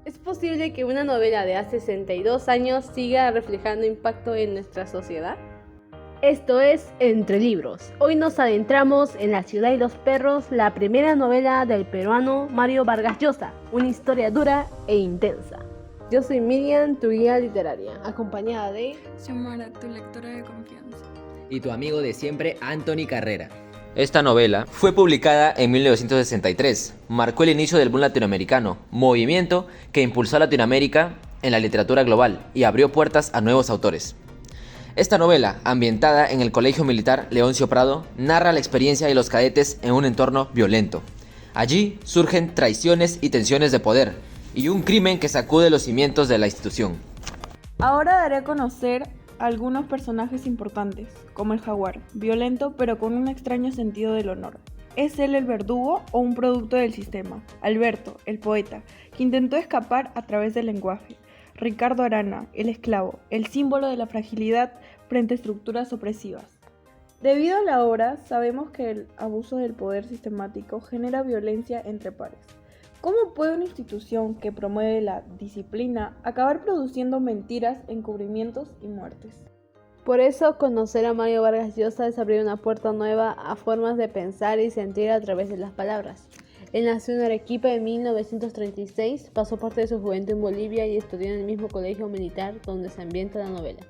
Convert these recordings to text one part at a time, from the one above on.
¿Es posible que una novela de hace 62 años siga reflejando impacto en nuestra sociedad? Esto es Entre Libros. Hoy nos adentramos en La ciudad y los perros, la primera novela del peruano Mario Vargas Llosa, una historia dura e intensa. Yo soy Miriam, tu guía literaria, acompañada de Xiomara, tu lectora de confianza. Y tu amigo de siempre, Anthony Carrera. Esta novela fue publicada en 1963. Marcó el inicio del boom latinoamericano, movimiento que impulsó a Latinoamérica en la literatura global y abrió puertas a nuevos autores. Esta novela, ambientada en el Colegio Militar Leoncio Prado, narra la experiencia de los cadetes en un entorno violento. Allí surgen traiciones y tensiones de poder, y un crimen que sacude los cimientos de la institución. Ahora daré a conocer algunos personajes importantes, como el jaguar, violento pero con un extraño sentido del honor. ¿Es él el verdugo o un producto del sistema? Alberto, el poeta, que intentó escapar a través del lenguaje. Ricardo Arana, el esclavo, el símbolo de la fragilidad frente a estructuras opresivas. Debido a la obra, sabemos que el abuso del poder sistemático genera violencia entre pares. ¿Cómo puede una institución que promueve la disciplina acabar produciendo mentiras, encubrimientos y muertes? Por eso, conocer a Mario Vargas Llosa es abrir una puerta nueva a formas de pensar y sentir a través de las palabras. Él nació en Arequipa en 1936, pasó parte de su juventud en Bolivia y estudió en el mismo colegio militar donde se ambienta la novela.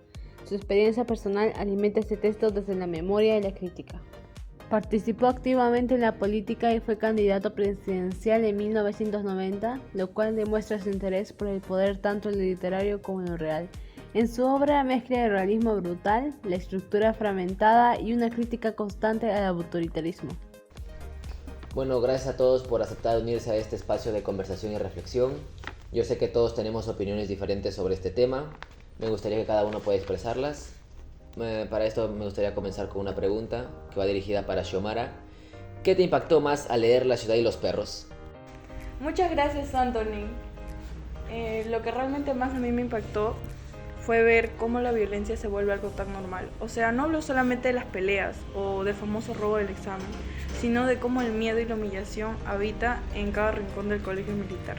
Su experiencia personal alimenta este texto desde la memoria y la crítica. Participó activamente en la política y fue candidato presidencial en 1990, lo cual demuestra su interés por el poder tanto en lo literario como en lo real. En su obra mezcla el realismo brutal, la estructura fragmentada y una crítica constante al autoritarismo. Bueno, gracias a todos por aceptar unirse a este espacio de conversación y reflexión. Yo sé que todos tenemos opiniones diferentes sobre este tema. Me gustaría que cada uno pueda expresarlas. Para esto me gustaría comenzar con una pregunta que va dirigida para Xiomara. ¿Qué te impactó más al leer La ciudad y los perros? Muchas gracias, Anthony. Lo que realmente más a mí me impactó fue ver cómo la violencia se vuelve algo tan normal. O sea, no hablo solamente de las peleas o del famoso robo del examen, sino de cómo el miedo y la humillación habita en cada rincón del colegio militar.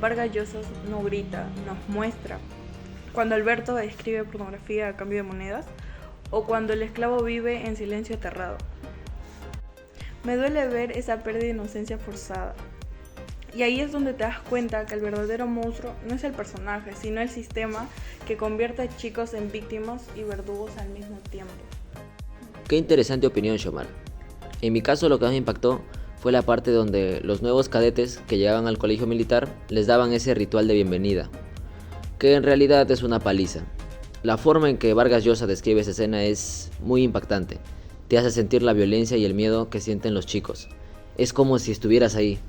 Vargas Llosa no grita, nos muestra. Cuando Alberto escribe pornografía a cambio de monedas, o cuando el esclavo vive en silencio aterrado. Me duele ver esa pérdida de inocencia forzada. Y ahí es donde te das cuenta que el verdadero monstruo no es el personaje, sino el sistema que convierte a chicos en víctimas y verdugos al mismo tiempo. Qué interesante opinión, Xiomara. En mi caso, lo que más me impactó fue la parte donde los nuevos cadetes que llegaban al colegio militar les daban ese ritual de bienvenida, que en realidad es una paliza. La forma en que Vargas Llosa describe esa escena es muy impactante. Te hace sentir la violencia y el miedo que sienten los chicos. Es como si estuvieras ahí,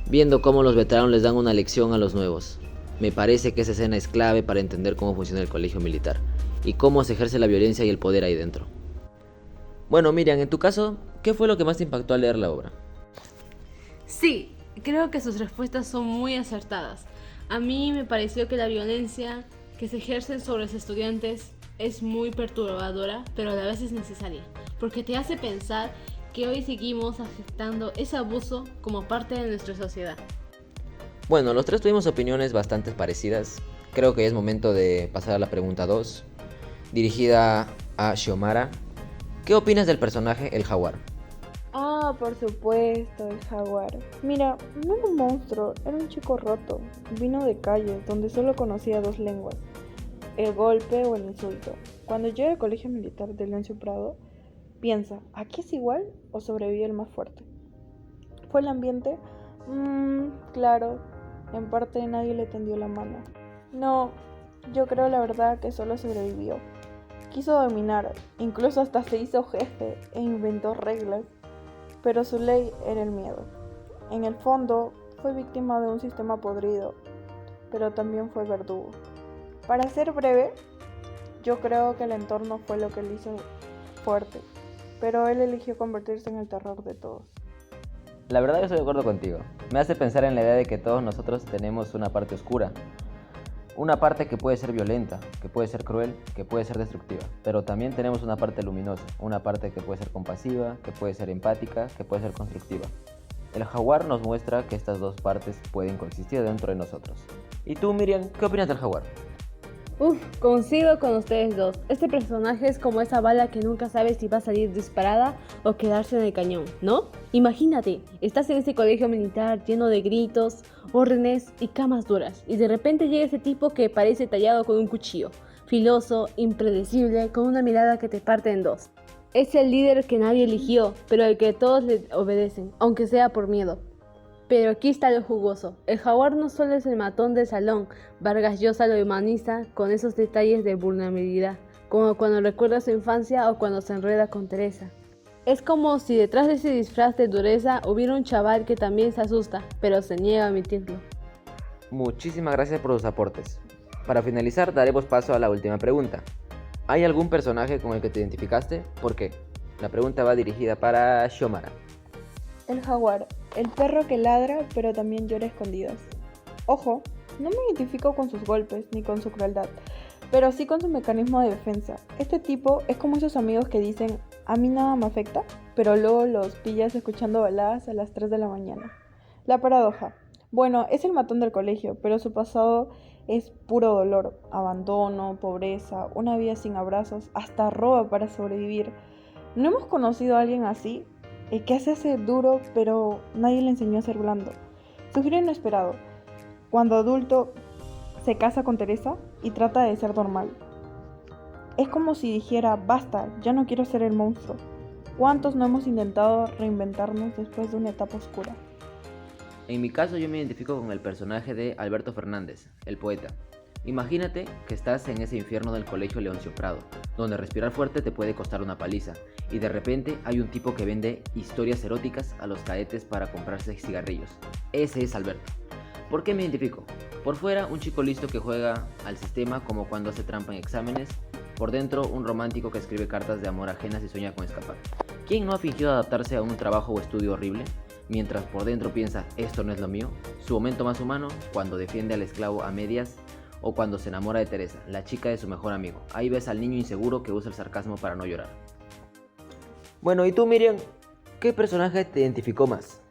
viendo cómo los veteranos les dan una lección a los nuevos. Me parece que esa escena es clave para entender cómo funciona el colegio militar y cómo se ejerce la violencia y el poder ahí dentro. Bueno, Miriam, en tu caso, ¿qué fue lo que más te impactó al leer la obra? Sí, creo que sus respuestas son muy acertadas. A mí me pareció que la violencia que se ejerce sobre los estudiantes es muy perturbadora, pero a la vez es necesaria, porque te hace pensar que hoy seguimos aceptando ese abuso como parte de nuestra sociedad. Bueno, los tres tuvimos opiniones bastante parecidas. Creo que es momento de pasar a la pregunta 2, dirigida a Xiomara. ¿Qué opinas del personaje El Jaguar? Por supuesto, el jaguar. Mira, no era un monstruo, era un chico roto. Vino de calles donde solo conocía dos lenguas, el golpe o el insulto. Cuando llega al colegio militar de Leoncio Prado, piensa, ¿aquí es igual o sobrevive el más fuerte? ¿Fue el ambiente? Claro, en parte nadie le tendió la mano. No, yo creo la verdad que solo sobrevivió. Quiso dominar, incluso hasta se hizo jefe e inventó reglas. Pero su ley era el miedo. En el fondo, fue víctima de un sistema podrido, pero también fue verdugo. Para ser breve, yo creo que el entorno fue lo que le hizo fuerte, pero él eligió convertirse en el terror de todos. La verdad, yo estoy de acuerdo contigo. Me hace pensar en la idea de que todos nosotros tenemos una parte oscura. Una parte que puede ser violenta, que puede ser cruel, que puede ser destructiva, pero también tenemos una parte luminosa, una parte que puede ser compasiva, que puede ser empática, que puede ser constructiva. El jaguar nos muestra que estas dos partes pueden coexistir dentro de nosotros. ¿Y tú, Miriam, qué opinas del jaguar? Coincido con ustedes dos. Este personaje es como esa bala que nunca sabes si va a salir disparada o quedarse en el cañón, ¿no? Imagínate, estás en ese colegio militar lleno de gritos, órdenes y camas duras, y de repente llega ese tipo que parece tallado con un cuchillo, filoso, impredecible, con una mirada que te parte en dos. Es el líder que nadie eligió, pero al que todos le obedecen, aunque sea por miedo. Pero aquí está lo jugoso. El jaguar no solo es el matón del salón, Vargas Llosa lo humaniza con esos detalles de vulnerabilidad, como cuando recuerda su infancia o cuando se enreda con Teresa. Es como si detrás de ese disfraz de dureza hubiera un chaval que también se asusta, pero se niega a admitirlo. Muchísimas gracias por sus aportes. Para finalizar, daremos paso a la última pregunta. ¿Hay algún personaje con el que te identificaste? ¿Por qué? La pregunta va dirigida para Xiomara. El jaguar, el perro que ladra pero también llora a escondidas. Ojo, no me identifico con sus golpes ni con su crueldad, pero sí con su mecanismo de defensa. Este tipo es como esos amigos que dicen, a mí nada me afecta, pero luego los pillas escuchando baladas a las 3 de la mañana. La paradoja. Bueno, es el matón del colegio, pero su pasado es puro dolor, abandono, pobreza, una vida sin abrazos, hasta roba para sobrevivir. ¿No hemos conocido a alguien así? El que se hace duro, pero nadie le enseñó a ser blando. Su giro inesperado. Cuando adulto, se casa con Teresa y trata de ser normal. Es como si dijera, basta, ya no quiero ser el monstruo. ¿Cuántos no hemos intentado reinventarnos después de una etapa oscura? En mi caso yo me identifico con el personaje de Alberto Fernández, el poeta. Imagínate que estás en ese infierno del colegio Leoncio Prado, donde respirar fuerte te puede costar una paliza, y de repente hay un tipo que vende historias eróticas a los cadetes para comprarse cigarrillos. Ese es Alberto. ¿Por qué me identifico? Por fuera, un chico listo que juega al sistema como cuando hace trampa en exámenes. Por dentro, un romántico que escribe cartas de amor ajenas y sueña con escapar. ¿Quién no ha fingido adaptarse a un trabajo o estudio horrible? Mientras por dentro piensa, esto no es lo mío. Su momento más humano, cuando defiende al esclavo a medias, o cuando se enamora de Teresa, la chica de su mejor amigo. Ahí ves al niño inseguro que usa el sarcasmo para no llorar. Bueno, ¿y tú, Miriam? ¿Qué personaje te identificó más?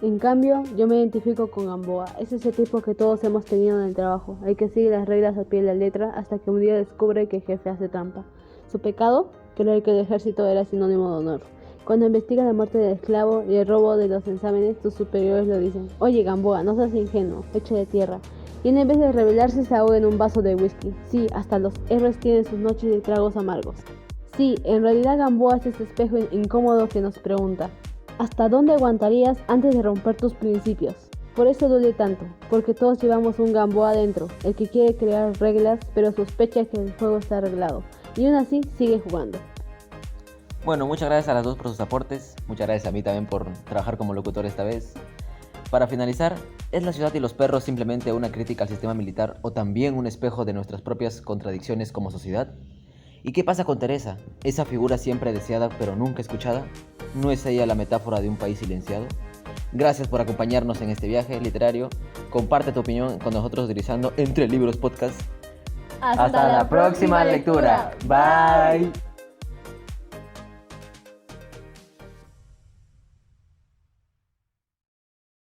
En cambio, yo me identifico con Gamboa. Es ese tipo que todos hemos tenido en el trabajo, el que sigue las reglas al pie de la letra hasta que un día descubre que el jefe hace trampa. Su pecado, creer que el ejército era sinónimo de honor. Cuando investiga la muerte del esclavo y el robo de los exámenes, sus superiores lo dicen: oye Gamboa, no seas ingenuo, eche de tierra. Y en vez de rebelarse se ahoga en un vaso de whisky. Sí, hasta los héroes tienen sus noches de tragos amargos. Sí, en realidad Gamboa es ese espejo incómodo que nos pregunta: ¿hasta dónde aguantarías antes de romper tus principios? Por eso duele tanto, porque todos llevamos un Gamboa adentro, el que quiere crear reglas, pero sospecha que el juego está arreglado, y aún así sigue jugando. Bueno, muchas gracias a las dos por sus aportes, muchas gracias a mí también por trabajar como locutor esta vez. Para finalizar, ¿es la ciudad y los perros simplemente una crítica al sistema militar o también un espejo de nuestras propias contradicciones como sociedad? ¿Y qué pasa con Teresa, esa figura siempre deseada pero nunca escuchada? ¿No es ella la metáfora de un país silenciado? Gracias por acompañarnos en este viaje literario. Comparte tu opinión con nosotros utilizando Entre Libros Podcast. Hasta la próxima lectura. Bye.